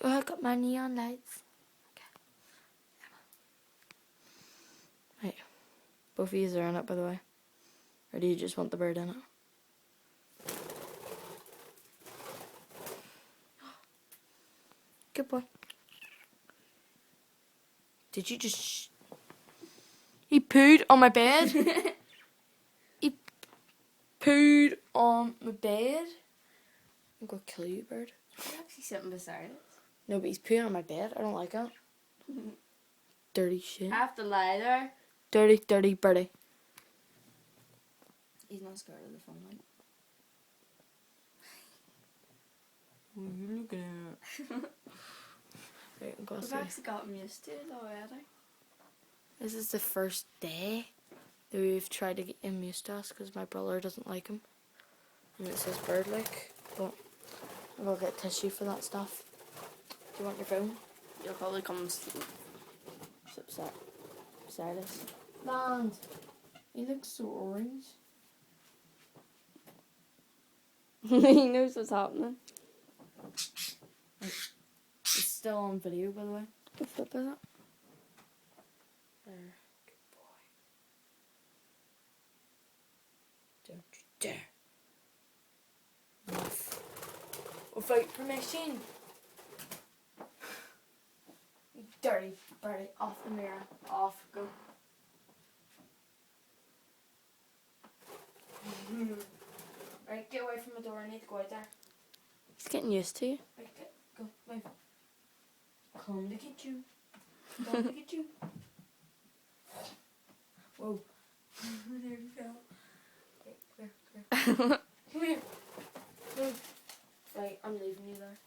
Oh, I got my neon lights. Okay. Right. Both of these are in it, by the way. Or do you just want the bird in it? Good boy. Did you just... He pooed on my bed. He pooed on my bed. I'm gonna kill you, bird. You're actually sitting beside it. No, but he's pooing on my bed. I don't like it. Dirty shit. I have to lie there. Dirty, dirty birdie. He's not scared of the phone light. What are you looking at? Right, I'm gonna We've see. actually gotten used to it already. This is the first day that we've tried to get him used to us because my brother doesn't like him. And it says bird like. But I'm gonna get tissue for that stuff. Do you want your phone? You'll probably come sit beside us. Land. He looks so orange. He knows what's happening. It's still on video, by the way. What flip is it? There. Good boy. Don't you dare. Enough. Without permission. You dirty birdie. Off the mirror. Off. Go. Right, get away from the door. I need to go out there. He's getting used to you. Right, go. Move. Come to get you. Come to get you. Whoa. There you fell. Okay, come here. Come here. Move. Right, I'm leaving you there.